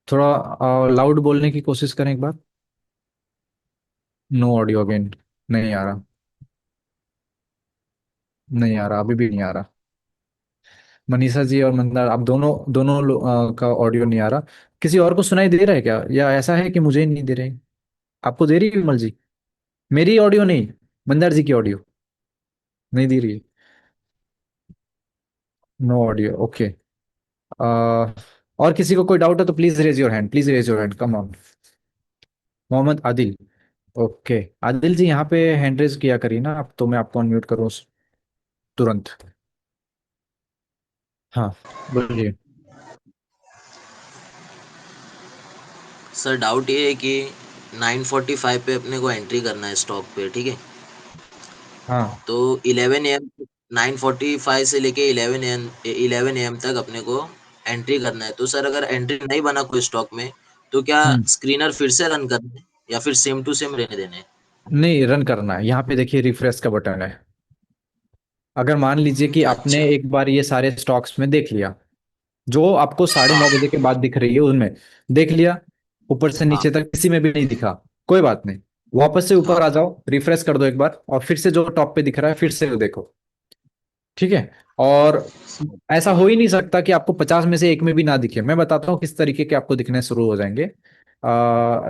थोड़ा लाउड बोलने की कोशिश करें एक बार। No audio again. नहीं आ रहा। नहीं आ रहा, अभी भी नहीं आ रहा। मनीषा जी और मंदार, आप दोनों दोनों का ऑडियो नहीं आ रहा। किसी और को सुनाई दे रहा है क्या, या ऐसा है कि मुझे ही नहीं दे रहे? आपको दे रही है विमल जी? मेरी ऑडियो नहीं, मंदार जी की ऑडियो नहीं दे रही है। No audio, okay. और किसी को कोई डाउट है तो please raise your hand, please raise your hand, come on. Mohammad Adil. Okay. Adil ji यहाँ पे हैंड रेज किया करिए ना आप, तो मैं आपको अनम्यूट करूँ तुरंत। हाँ, बोलिए। सर डाउट ये है कि 9:45 पे अपने को एंट्री करना है स्टॉक पे, ठीक है। हाँ। तो 11 AM, 9:45 से लेके 11 AM तक अपने को एंट्री करना है। तो सर अगर एंट्री नहीं बना कोई स्टॉक में, तो क्या हम्म। स्क्रीनर फिर से रन करना है या फिर सेम टू सेम रहने देने हैं? नहीं, रन करना है। यहाँ पे देखिए रिफ्रेश का बटन है। अगर मान लीजिए कि आपने अच्छा। एक बार ये सारे स्टॉक्स में देख लिया, जो आपको 9:30 बजे के बाद दिख रही है उनमें देख लिया, ऊपर से हाँ। नीचे तक किसी में भी नहीं दिखा, कोई बात नहीं। वापस से ऊपर हाँ। आ जाओ, रिफ्रेश कर दो एक बार, और फिर से जो टॉप पे दिख रहा है फिर से वो देखो। ठीक है। और ऐसा हो ही नहीं सकता कि आपको 50 में से एक में भी ना दिखे। मैं बताता हूँ किस तरीके के आपको दिखने शुरू हो जाएंगे।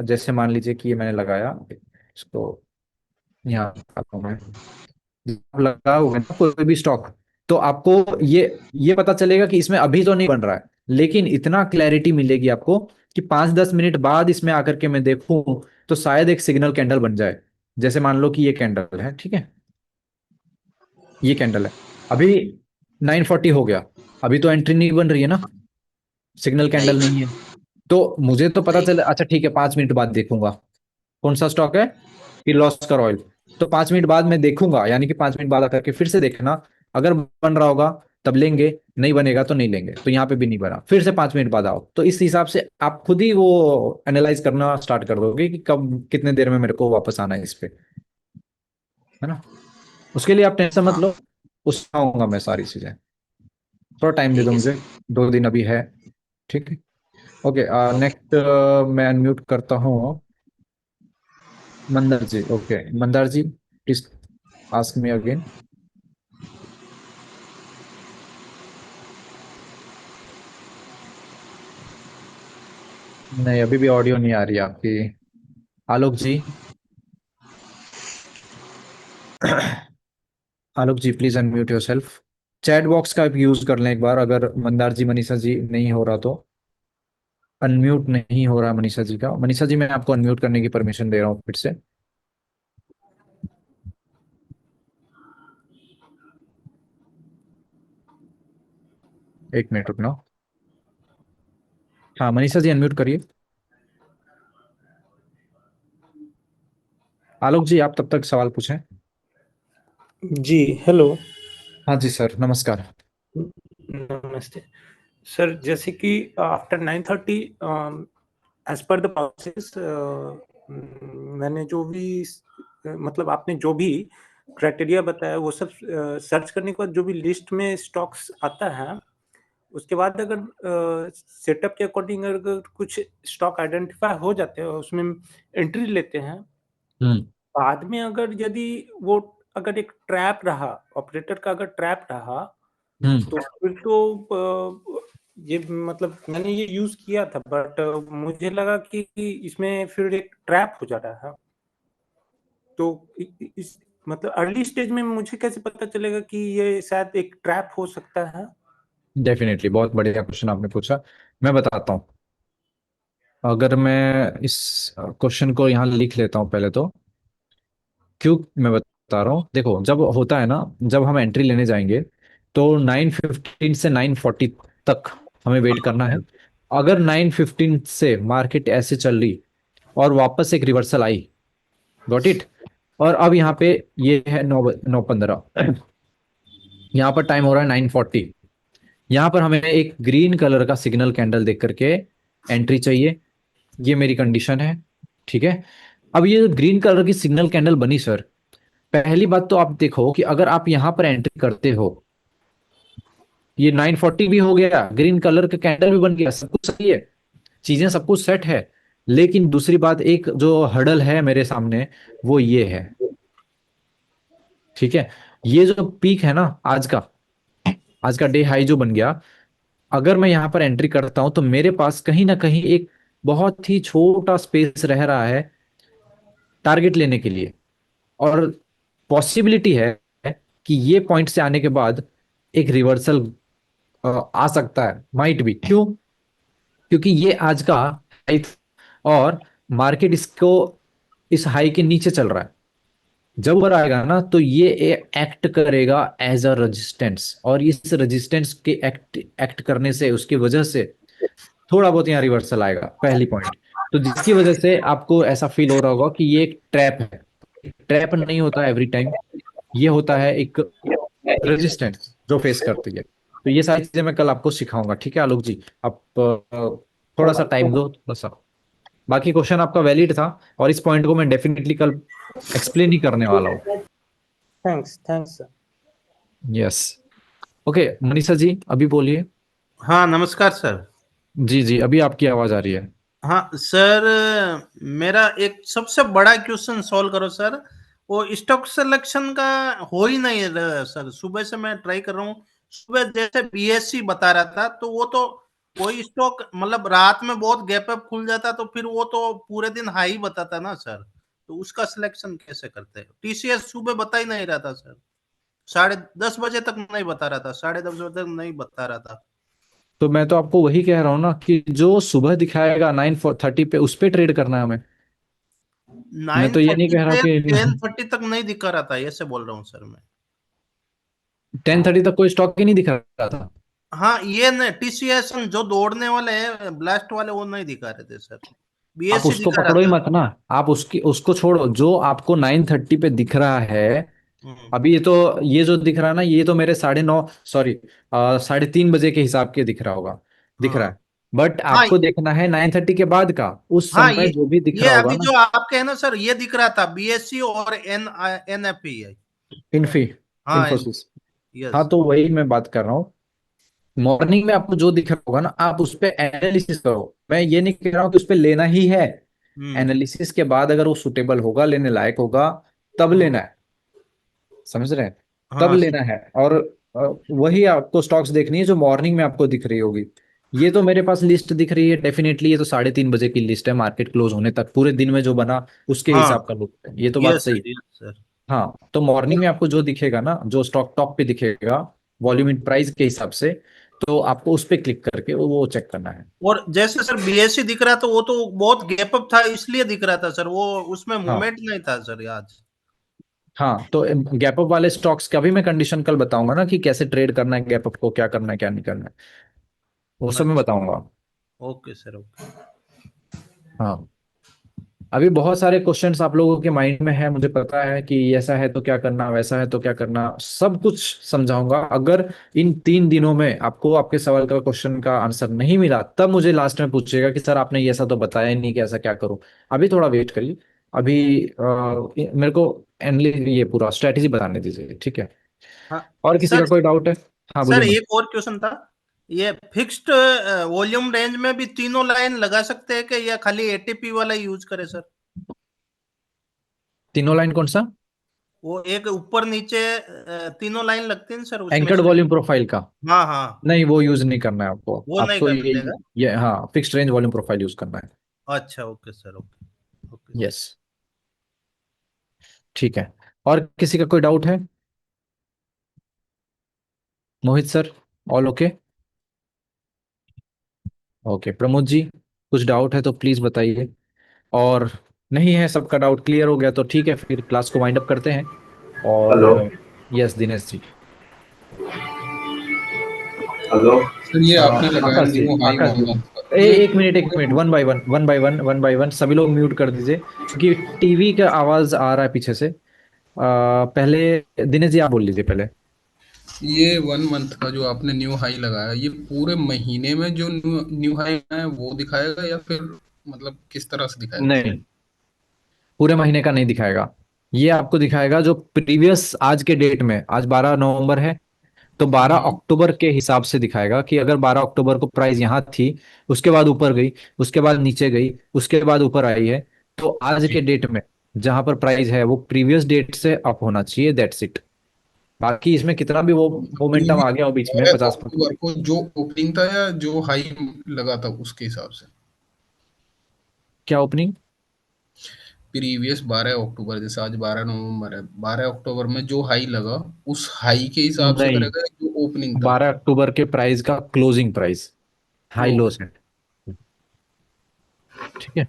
जैसे मान लीजिए कि ये मैंने लगाया इसको, यहाँ आता हूं मैं। जब लगा हुआ है ना कोई भी स्टॉक, तो आपको ये पता चलेगा कि इसमें अभी तो नहीं बन रहा है, लेकिन इतना क्लैरिटी मिलेगी आपको कि 5-10 मिनट बाद इसमें आकर के मैं देखूं तो शायद एक सिग्नल कैंडल बन जाए। जैसे मान लो कि ये कैंडल है, ठीक है, ये कैंडल है। अभी 9:40 हो गया, अभी तो एंट्री नहीं बन रही है ना, सिग्नल नहीं। कैंडल नहीं है। तो मुझे तो पता नहीं। चला, अच्छा ठीक है, 5 मिनट बाद देखूंगा। कौन सा स्टॉक है? किर्लोस्कर ऑयल। तो 5 मिनट बाद मैं देखूंगा, यानी कि 5 मिनट बाद आकर के फिर से देखना। अगर बन रहा होगा तब लेंगे, नहीं बनेगा तो नहीं लेंगे। तो यहाँ पे भी नहीं बना, फिर से 5 मिनट बाद आओ। तो इस हिसाब से आप खुद ही वो एनालाइज करना स्टार्ट कर दोगे कि कब कितने देर में मेरे को वापस आना है इस पे, है ना। उसके लिए आप टेंशन मत हाँ। लो, उसमें आऊंगा मैं सारी चीजें। थोड़ा टाइम दे दो ठीक है मुझे, सर। 2 दिन अभी है। ठीक है। ओके। ओके। नेक्स्ट मैं अनम्यूट करता हूँ Mandar ji. Okay Mandar ji, please ask me again. नहीं, अभी भी ऑडियो नहीं आ रही है आपकी। आलोक जी। आलोक जी please unmute yourself. Chat box का यूज कर लें एक बार, अगर मंदार जी मनीषा जी नहीं हो रहा तो। अनम्यूट नहीं हो रहा मनीषा जी का। मनीषा जी मैं आपको अनम्यूट करने की परमिशन दे रहा हूँ फिर से। 1 मिनट रुकना। हाँ मनीषा जी अनम्यूट करिए। आलोक जी आप तब तक सवाल पूछें। जी हेलो। हाँ जी सर, नमस्कार। नमस्ते सर। जैसे कि after 9:30 as per the process, मैंने जो भी मतलब आपने जो भी क्राइटेरिया बताया वो सब सर्च करने के बाद जो भी लिस्ट में स्टॉक्स आता है, उसके बाद अगर सेटअप के अकॉर्डिंग अगर कुछ स्टॉक आइडेंटिफाई हो जाते हैं उसमें एंट्री लेते हैं। हम्म। बाद में अगर यदि वो अगर एक ट्रैप रहा, ऑपरेटर का अगर ट्रैप रहा, हम्म। तो फिर तो ये मतलब मैंने ये यूज किया था, बट मुझे लगा कि इसमें फिर एक ट्रैप हो जा रहा है। तो इस मतलब अर्ली स्टेज में मुझे कैसे पता चलेगा कि ये शायद एक ट्रैप हो सकता है? डेफिनेटली, बहुत बढ़िया क्वेश्चन आपने पूछा। मैं बताता हूँ। अगर मैं इस क्वेश्चन को यहाँ लिख लेता हूँ पहले तो। क्यों मैं बता रहा हूँ, देखो जब होता है ना, जब हम एंट्री लेने जाएंगे तो 9:15 से 9:40 तक हमें वेट करना है। अगर 9:15 से मार्केट ऐसे चल रही और वापस एक रिवर्सल आई, गॉट इट, और अब यहाँ पे ये है 9:15, यहाँ पर टाइम हो रहा है 9:40। यहाँ पर हमें एक ग्रीन कलर का सिग्नल कैंडल देख करके एंट्री चाहिए। ये मेरी कंडीशन है, ठीक है। अब ये ग्रीन कलर की सिग्नल कैंडल बनी सर, पहली बात तो आप देखो कि अगर आप यहां पर एंट्री करते हो, ये 9:40 भी हो गया, ग्रीन कलर का कैंडल भी बन गया, सब कुछ सही है। चीजें सब कुछ सेट है, लेकिन दूसरी बात, एक जो हर्डल है मेरे सामने वो ये है। ठीक है, ये जो पीक है ना आज का डे हाई जो बन गया, अगर मैं यहाँ पर एंट्री करता हूं तो मेरे पास कहीं ना कहीं एक बहुत ही छोटा स्पेस रह रहा है टारगेट लेने के लिए। और पॉसिबिलिटी है कि ये पॉइंट से आने के बाद एक रिवर्सल आ सकता है, माइट भी। क्यों? क्योंकि ये आज का हाई था और मार्केट इसको इस हाई के नीचे चल रहा है। जब ऊपर आएगा ना तो ये एक्ट करेगा एज अ रेजिस्टेंस, और इस रेजिस्टेंस के एक्ट एक्ट करने से, उसकी वजह से थोड़ा बहुत यहाँ रिवर्सल आएगा, पहली पॉइंट। तो जिसकी वजह से आपको ऐसा फील हो रहा होगा कि ये एक ट्रैप है। ट्रैप नहीं होता एवरी टाइम, ये होता है एक रेजिस्टेंस जो फेस करती है। तो ये सारी चीजें मैं कल आपको सिखाऊंगा, ठीक है आलोक जी? आप थोड़ा सा टाइम दो, थोड़ा सा। बाकी क्वेश्चन आपका वैलिड था, और इस पॉइंट को मैं डेफिनेटली कल एक्सप्लेन ही करने वाला हूँ। Thanks sir. Yes. Okay Manisha ji, अभी बोलिए। हाँ नमस्कार सर। जी जी, अभी आपकी आवाज आ रही है। हाँ सर, मेरा एक सबसे बड़ा क्वेश्चन सॉल्व करो सर। वो स्टॉक सिलेक्शन का हो ही नहीं रहा सर। सुबह से मैं ट्राई कर रहा हूँ। सुबह जैसे बीएससी बता रहा था तो वो तो कोई स्टॉक मतलब रात में बहुत गैप अप खुल जाता, तो फिर वो तो पूरे दिन हाई बताता ना सर। तो उसका सिलेक्शन कैसे करते हैं? टीसीएस सुबह बता ही नहीं रहा था सर। 10:30 बजे तक नहीं बता रहा था, 10:30 बजे तक नहीं बता रहा था। तो मैं तो आपको वही कह रहा हूँ ना कि जो सुबह दिखाएगा 9:30 पे, उस पे ट्रेड करना है हमें। मैं नाइन तो ये नहीं थर्टी कह रहा पे हूँ कि 10:30 तक नहीं दिखा रहा था, ऐसे बोल रहा हूँ सर मैं। 10:30 तक कोई स्टॉक ही नहीं दिखा रहा था। हाँ ये नहीं, टीसीएस जो दौड़ने वाले हैं ब्लास्ट वाले वो नहीं दिखा रहे थे सर। आप बीएससी उसको दिखा रहा पकड़ो ही था। मत ना, आप उसको छोड़ो जो आपको 9:30 पे दिख रहा है। हम्म, अभी ये जो दिख रहा है ना, ये तो मेरे 9:30, सॉरी 3:30 बजे के हिसाब के दिख रहा होगा, दिख रहा हाँ है। बट हाँ आपको देखना है 9:30 के बाद का, उस हाँ समय जो भी दिख ये रहा होगा अभी ना। जो आपके है ना सर, ये दिख रहा था बीएससी और एनएफपी है। इन्फी हाँ इन्फोसिस। हाँ यस। तो वही मैं बात कर रहा हूँ। मॉर्निंग में आपको जो दिख रहा होगा ना, आप उस पर एनालिसिस करो। मैं ये नहीं कह रहा हूँ कि उस पर लेना ही है। हम्म एनालिसिस के बाद अगर वो सुटेबल होगा, लेने लायक होगा, तब हम्म, लेना है। समझ रहे हैं? तब हाँ लेना है। और वही आपको स्टॉक्स देखनी है जो मॉर्निंग में आपको दिख रही होगी। ये तो मेरे पास लिस्ट दिख रही है डेफिनेटली, ये तो 3:30 बजे की लिस्ट है, मार्केट क्लोज होने तक पूरे दिन में जो बना उसके हाँ हिसाब का लुक है, ये तो बात यस सही है। सर, यस सर। हाँ तो मॉर्निंग में आपको जो दिखेगा ना, जो स्टॉक टॉप पे दिखेगा वॉल्यूम इन प्राइस के हिसाब से, तो आपको उस पर क्लिक करके वो चेक करना है। और जैसे सर बीएससी दिख रहा था वो तो बहुत गैप अप था इसलिए दिख रहा था सर, वो उसमें हाँ मूवमेंट नहीं था सर आज। हाँ, तो गैप अप वाले स्टॉक्स का भी मैं कंडीशन कल बताऊंगा ना, कि कैसे ट्रेड करना है, गैप अप को क्या करना है क्या नहीं करना है, वो सब मैं अच्छा, बताऊंगा। Okay sir okay. हाँ, अभी बहुत सारे क्वेश्चंस आप लोगों के माइंड में है, मुझे पता है कि ऐसा है तो क्या करना, वैसा है तो क्या करना, सब कुछ समझाऊंगा। अगर इन 3 दिनों में आपको आपके सवाल का क्वेश्चन का आंसर नहीं मिला, तब मुझे लास्ट में पूछिएगा कि सर आपने ये ऐसा तो बताया ही नहीं, कि ऐसा क्या करूं। अभी थोड़ा वेट करिए। अभी मेरे को एनली ये पूरा स्ट्रेटेजी बताने दीजिए, ठीक है? हाँ और किसी सर। का कोई डाउट है? हाँ बोलिए सर मन। एक और क्वेश्चन था। ये फिक्स्ड वॉल्यूम रेंज में भी तीनों लाइन लगा सकते हैं कि या खाली एटीपी वाला यूज करें सर? तीनों लाइन कौन सा? वो एक ऊपर नीचे तीनों लाइन लगती है सर उसमें एंकर्ड से। वॉल्यूम प्रोफाइल का? हाँ हाँ, नहीं, वो यूज नहीं करना है आपको। वो नहीं आपको कर लेगा। ये हाँ, fixed range volume profile use करना है। अच्छा okay sir okay. Okay sir. Yes, ठीक है। और किसी का कोई डाउट है? Mohit sir, all okay? Okay Pramod ji, कुछ डाउट है तो प्लीज बताइए। और नहीं है, सबका डाउट क्लियर हो गया तो ठीक है, फिर क्लास को वाइंड अप करते हैं। और hello. Yes Dinesh ji. Hello. Sir ये आपने लगाया आकाश जी, न्यू हाई आकाश 1 जी, मंथ का ये एक minute, one by one, one by one सभी लोग म्यूट कर दीजिए, क्योंकि टीवी का आवाज आ रहा है पीछे से। पहले दिनेश जी आप बोल लीजिए पहले। ये 1 मंथ का जो आपने न्यू हाई लगाया, ये पूरे महीने में जो न्यू हाई है वो दिखाएगा या फिर मतलब किस तरह से दिखाएगा सर? नहीं, पूरे महीने का नहीं दिखाएगा। ये आपको दिखाएगा जो प्रीवियस आज के डेट में, आज 12 नवंबर है, तो 12 अक्टूबर के हिसाब से दिखाएगा कि अगर 12 अक्टूबर को प्राइस यहाँ थी, उसके बाद ऊपर गई, उसके बाद नीचे गई, उसके बाद ऊपर आई है, तो आज के डेट में जहां पर प्राइस है वो प्रीवियस डेट से अप होना चाहिए, दैट्स इट। बाकी इसमें कितना भी वो मोमेंटम आ गया हो बीच में 50%। अक्टूबर को जो ओपनिंग था या जो हाई लगा था उसके हिसाब से? क्या ओपनिंग? प्रीवियस 12 अक्टूबर, जैसे आज 12 नवंबर है, 12 अक्टूबर में जो हाई लगा उस हाई के हिसाब से नहीं, करेगा या जो ओपनिंग था? 12 अक्टूबर के प्राइस का closing price, high low okay, से। ठीक है।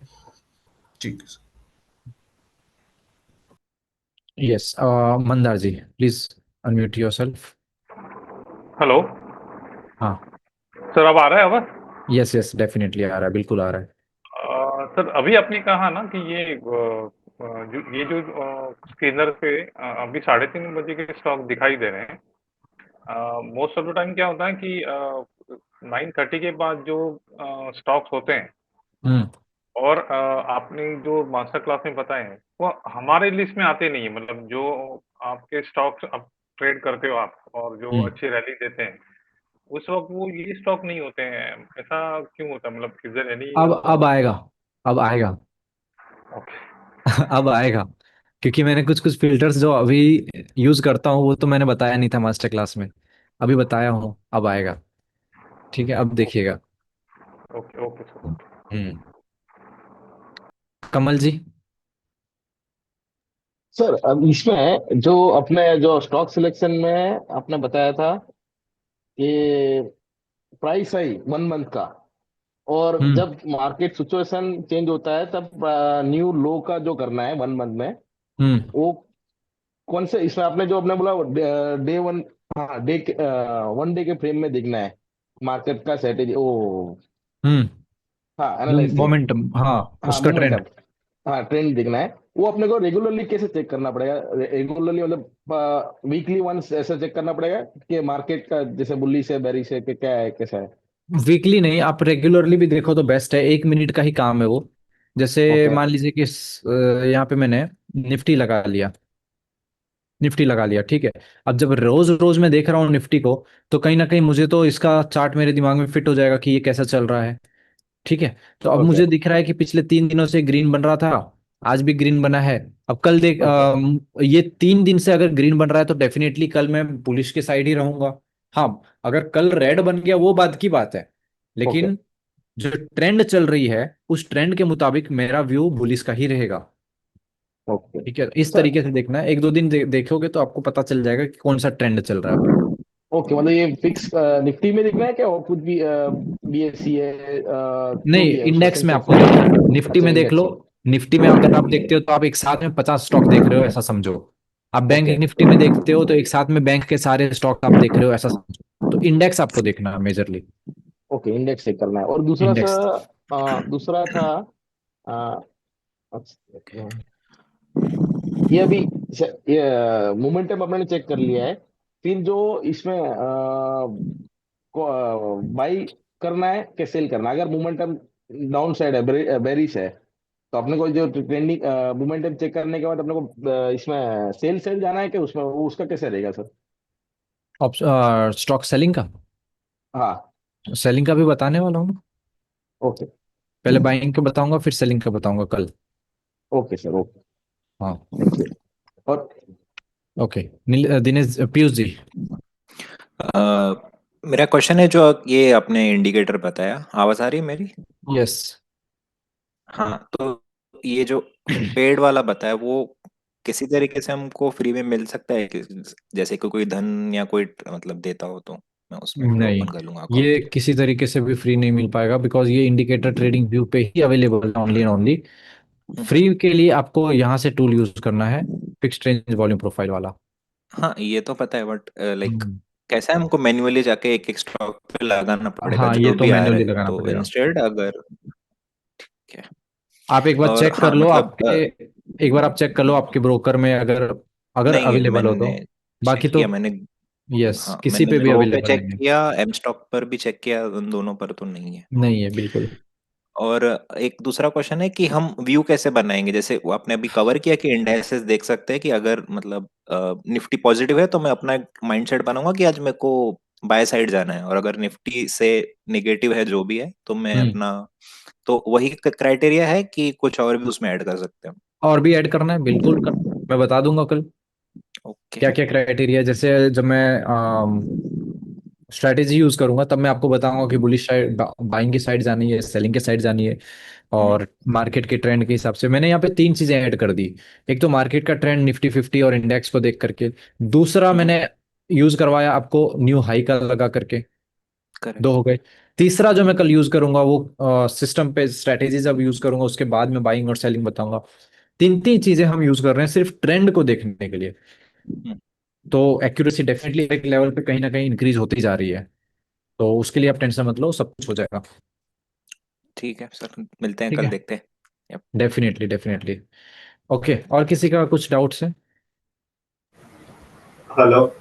ठीक है सर। Yes, Mandar ji please unmute yourself. Hello हाँ, सर, अब आ रहा है आवाज? यस यस, डेफिनेटली आ रहा है, बिल्कुल आ रहा है। सर, अभी आपने कहा ना कि ये जो स्कैनर पे अभी 3:30 बजे के स्टॉक दिखाई दे रहे हैं। मोस्ट ऑफ द टाइम क्या होता है कि 9:30 के बाद जो स्टॉक्स होते हैं हम्म और आपने जो मास्टर क्लास में बताए हैं वो हमारे लिस्ट में आते नहीं है, मतलब जो आपके स्टॉक्स आप ट्रेड करते हो आप और जो हम्म अच्छी रैली देते हैं उस वक्त वो ये स्टॉक नहीं होते हैं, ऐसा क्यों होता है? मतलब इज देयर एनी? अब आएगा, अब आएगा। ओके। अब आएगा, क्योंकि मैंने कुछ कुछ फिल्टर्स जो अभी यूज करता हूँ वो तो मैंने बताया नहीं था मास्टर क्लास में, अभी बताया हूँ, अब आएगा। ठीक है, अब देखिएगा। Okay okay sir. Hmm Kamal ji. Sir अब इसमें जो अपने जो स्टॉक सिलेक्शन में आपने बताया था कि प्राइस है 1 मंथ का, और हम्म जब मार्केट सिचुएशन चेंज होता है तब न्यू लो का जो करना है 1 मंथ में, हम्म वो कौन से इसमें आपने जो आपने बोला डे वन, हाँ डे 1 डे के फ्रेम में देखना है मार्केट का स्ट्रेटेजी, ओ हम्म हाँ एनालाइजिंग, मोमेंटम, हाँ, हाँ उसका ट्रेंड। मोमेंटम, हाँ ट्रेंड देखना है। वो अपने को रेगुलरली कैसे चेक करना पड़ेगा? रेगुलरली मतलब वीकली वंस ऐसा चेक करना पड़ेगा कि मार्केट का जैसे बुलिश है बेरिश है कि क्या है कैसा है? वीकली नहीं, आप रेगुलरली भी देखो तो बेस्ट है, 1 मिनट का ही काम है वो। जैसे ओके मान लीजिए कि यहाँ पे मैंने निफ्टी लगा लिया, निफ्टी लगा लिया, ठीक है। अब जब रोज रोज मैं देख रहा हूँ निफ्टी को, तो कहीं ना कहीं मुझे तो इसका चार्ट मेरे दिमाग में फिट हो जाएगा कि ये कैसा चल रहा है। ठीक है। तो अब ओके मुझे दिख रहा है कि पिछले 3 दिनों से ग्रीन बन रहा था, आज भी ग्रीन बना है। अब कल देख, ओके ये 3 दिन से अगर ग्रीन बन रहा है तो डेफिनेटली कल मैं बुलिश के साइड ही रहूंगा। हाँ, अगर कल रेड बन गया वो बात की बात है, ओके लेकिन जो ट्रेंड चल रही है उस ट्रेंड के मुताबिक मेरा व्यू बुलिश का ही रहेगा। ओके ठीक है, इस सर। तरीके से देखना है, 1-2 दिन देखोगे तो आपको पता चल जाएगा कि कौन सा ट्रेंड चल रहा है अभी। ओके मतलब ये फिक्स निफ्टी में देखना है क्या, और कुछ भी बीएससी है जो नहीं, भी है उसका इंडेक्स में सेंसेक्स आपको देखना है, में? निफ्टी अच्छा में देख लो। इंडेक्स में। निफ्टी में अगर आप देखते हो तो आप एक साथ में 50 स्टॉक देख रहे हो ऐसा समझो। आप बैंक ओके निफ्टी में देखते हो तो एक साथ में बैंक के सारे स्टॉक आप देख रहे हो ऐसा समझो। तो इंडेक्स आपको देखना है मेजरली। ओके इंडेक्स चेक करना है। और दूसरा सा इंडेक्स। दूसरा था अ, अच्छा, ये अभी ये मोमेंटम अपने चेक कर लिया है, फिर जो इसमें बाई करना है कि सेल करना है? अगर मोमेंटम डाउन साइड है बेरिश है, तो अपने को जो ट्रेंडिंग मोमेंटम चेक करने के बाद अपने को इसमें सेल सेल जाना है कि उसमें वो उसका कैसे रहेगा सर? स्टॉक सेलिंग का, हाँ सेलिंग का भी बताने वाला हूँ ना। ओके पहले बाइंग का बताऊंगा फिर सेलिंग का बताऊंगा कल। ओके सर ओके हाँ, थैंक यू। और ओके। दिनेश, पीयूष जी। अ, मेरा क्वेश्चन है, जो ये आपने इंडिकेटर बताया, आवाज आ रही है मेरी? यस। हाँ, तो ये जो पेड वाला बताया वो किसी तरीके से हमको फ्री में मिल सकता है जैसे कि कोई धन या कोई मतलब देता हो तो मैं उसमें नहीं, ओपन कर लूंगा ये अकाउंट। किसी तरीके से भी फ्री नहीं मिल पाएगा, बिकॉज ये इंडिकेटर ट्रेडिंग व्यू पे ही अवेलेबल है, ओनली एंड ओनली। फ्री के लिए आपको यहाँ से टूल यूज करना है, फिक्स्ड रेंज वॉल्यूम प्रोफाइल वाला। हाँ, ये तो पता है, बट लाइक हम्म, कैसा है, हमको मैन्युअली जाके एक एक स्टॉक पे लगाना पड़ेगा हाँ, ये जो तो भी आ रहा मैन्युअली है, लगाना तो पड़ेगा। इंस्टेड अगर क्या। आप एक बार और चेक हाँ, कर लो मतलब आपके, एक बार आप चेक कर लो आपके ब्रोकर में, अगर अगर नहीं, अवेलेबल हो तो। मैंने बाकी चेक तो किया, मैंने यस, हाँ, किसी मैंने पे भी ग्रो पे अवेलेबल चेक नहीं है। किया, एम स्टॉक पर भी चेक किया, उन दोनों पर तो नहीं है। नहीं है बिल्कुल। और एक दूसरा क्वेश्चन है कि हम व्यू कैसे बनाएंगे, जैसे वो आपने अभी कवर किया कि इंडाइसेस देख सकते हैं कि अगर मतलब निफ्टी पॉजिटिव है तो मैं अपना माइंडसेट बनाऊंगा कि आज मेरे को बाय साइड जाना है, और अगर निफ्टी से नेगेटिव है जो भी है तो मैं अपना, तो वही क्राइटेरिया है कि कुछ और भी उसमें ऐड कर सकते हैं? और भी ऐड करना है, बिल्कुल मैं बता दूंगा कल ओके। क्या क्या क्राइटेरिया। जैसे जब मैं स्ट्रैटेजी यूज करूंगा तब मैं आपको बताऊंगा कि बुलिश साइड, बाइंग की साइड जानी है, सेलिंग की साइड जानी है, और मार्केट के ट्रेंड के हिसाब से मैंने यहाँ पे तीन चीजें ऐड कर दी। एक तो मार्केट का ट्रेंड निफ्टी 50 और इंडेक्स को देख करके, दूसरा मैंने यूज करवाया आपको न्यू हाई का लगा करके, करेक्ट। दो हो गए। तीसरा जो मैं कल यूज करूंगा वो सिस्टम पे स्ट्रैटेजी जब यूज करूंगा उसके बाद में बाइंग और सेलिंग बताऊंगा। तीन तीन चीजें हम यूज कर रहे हैं सिर्फ ट्रेंड को देखने के लिए। तो एक्यूरेसी डेफिनेटली एक लेवल पे कहीं ना कहीं इंक्रीज होती जा रही है, तो उसके लिए आप टेंशन मत लो, सब कुछ हो जाएगा। ठीक है सर, मिलते हैं ठीक कल, है, देखते हैं। Yep. Definitely definitely. ओके, और किसी का कुछ डाउट्स है? हेलो।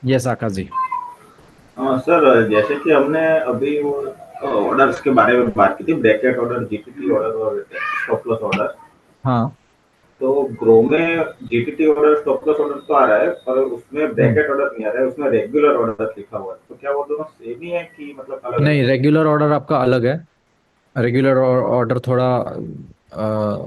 यस आकाश जी। सर, जैसे कि हमने अभी वो ऑर्डर्स के बारे में बात की थी, ब्रैकेट ऑर्डर, जीटीटी ऑर्डर और स्टॉप लॉस ऑर्डर। हाँ। तो ग्रो में GTT order, stop loss order तो आ रहा है, पर उसमें ब्रैकेट ऑर्डर नहीं आ रहा है, उसमें रेगुलर ऑर्डर लिखा हुआ है। तो क्या वो दोनों सेम ही है कि मतलब अलग अलग नहीं, है? रेगुलर ऑर्डर आपका अलग है। रेगुलर ऑर्डर थोड़ा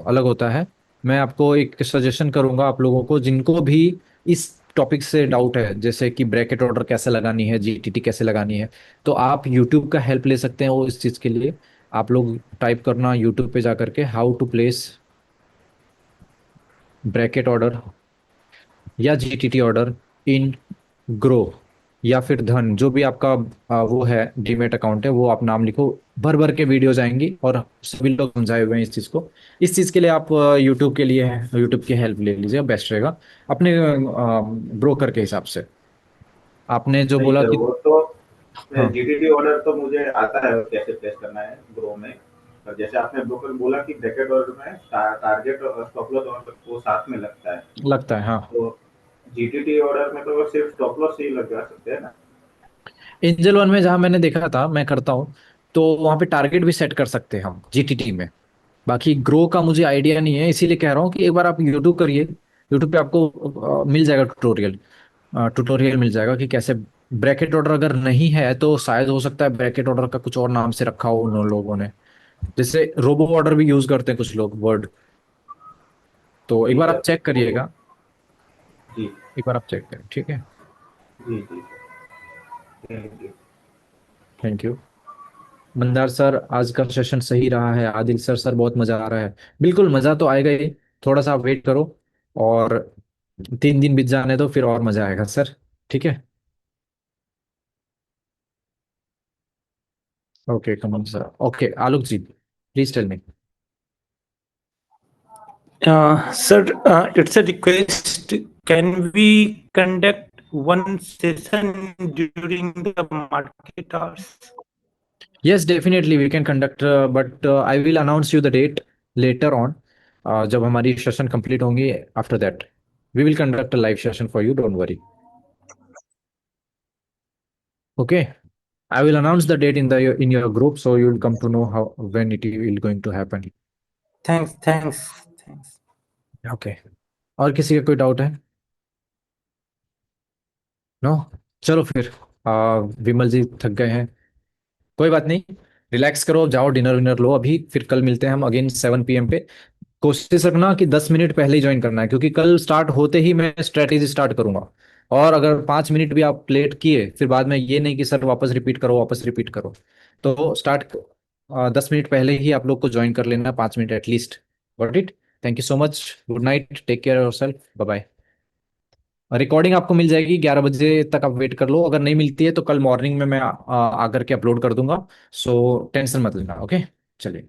अलग होता है। मैं आपको एक सजेशन करूंगा आप लोगों को जिनको भी इस टॉपिक से डाउट है, जैसे कि ब्रैकेट ऑर्डर कैसे लगानी है, जीटीटी कैसे लगानी है, तो आप यूट्यूब का हेल्प ले सकते हैं वो इस चीज़ के लिए। आप लोग टाइप करना यूट्यूब पे जा करके how to place bracket order या जीटीटी ऑर्डर इन ग्रो, या फिर धन, जो भी आपका वो है डीमेट अकाउंट है, वो आप नाम लिखो। भर भर के वीडियोज आएंगी और सभी लोग समझाए हुए हैं इस चीज़ को। इस चीज़ के लिए आप यूट्यूब के लिए यूट्यूब की हेल्प ले लीजिए, बेस्ट रहेगा अपने ब्रोकर के हिसाब से। आपने जो नहीं बोला सर, कि वो तो हाँ, जीटीटी ऑर्डर तो मुझे आता है कैसे प्लेस करना है ग्रो में। पर जैसे आपने ब्रोकर बोला कि ब्रैकेट ऑर्डर में टारगेट और स्टॉप लॉस ऑर्डर वो साथ में लगता है, लगता है हाँ। तो जीटीटी ऑर्डर में तो वो सिर्फ स्टॉप लॉस ही लगा सकते हैं ना? एंजल वन में जहां मैंने देखा था, मैं करता हूँ, तो वहां पे टारगेट भी सेट कर सकते हैं हम जीटीटी में। बाकी ग्रो का मुझे आइडिया नहीं है, इसीलिए कह रहा हूँ कि एक बार आप यूट्यूब करिए। यूट्यूब पे आपको मिल जाएगा ट्यूटोरियल, ट्यूटोरियल मिल जाएगा कि कैसे। ब्रैकेट ऑर्डर अगर नहीं है तो शायद हो सकता है ब्रैकेट ऑर्डर का कुछ और नाम से रखा हो उन लोगों ने, जैसे रोबो ऑर्डर भी यूज करते हैं कुछ लोग वर्ड। तो एक ठीक बार है आप चेक वो। करिएगा, जी। एक बार आप चेक करें, ठीक है। जी जी। Thank you. Thank you. Mandar sir, आज का सेशन सही रहा है। आदिल सर, बहुत मजा आ रहा है। बिल्कुल मजा तो आएगा ही, थोड़ा सा वेट करो, और 3 दिन बीत जाने दो, फिर और मजा आएगा सर। ठीक है। Okay Kamal sir. Okay Alok ji, please tell me. Sir, it's a request. Can we conduct one session during the market hours? Yes, definitely we can conduct, but I will announce you the date later on, जब हमारी session complete होंगी। After that we will conduct a live session for you, don't worry. Okay, I will announce the date in your group, so you will come to know how when it will going to happen. Thanks. Okay, और किसी का कोई doubt है? No, चलो फिर। विमल जी थक गए हैं, कोई बात नहीं, रिलैक्स करो, जाओ डिनर विनर लो अभी, फिर कल मिलते हैं हम अगेन 7 PM पे। कोशिश रखना कि 10 मिनट पहले ही ज्वाइन करना है, क्योंकि कल स्टार्ट होते ही मैं स्ट्रेटेजी स्टार्ट करूंगा। और अगर 5 मिनट भी आप लेट किए फिर बाद में ये नहीं कि सर वापस रिपीट करो, वापस रिपीट करो। तो स्टार्ट 10 मिनट पहले ही आप लोग को ज्वाइन कर लेना, 5 minute at least. Got it. Thank you so much, good night, take care yourself, bye bye. Recording आपको मिल जाएगी 11 बजे तक, आप वेट कर लो। अगर नहीं मिलती है तो कल मॉर्निंग में मैं आकर के अपलोड कर दूंगा, सो टेंशन मत लेना। ओके, चलिए।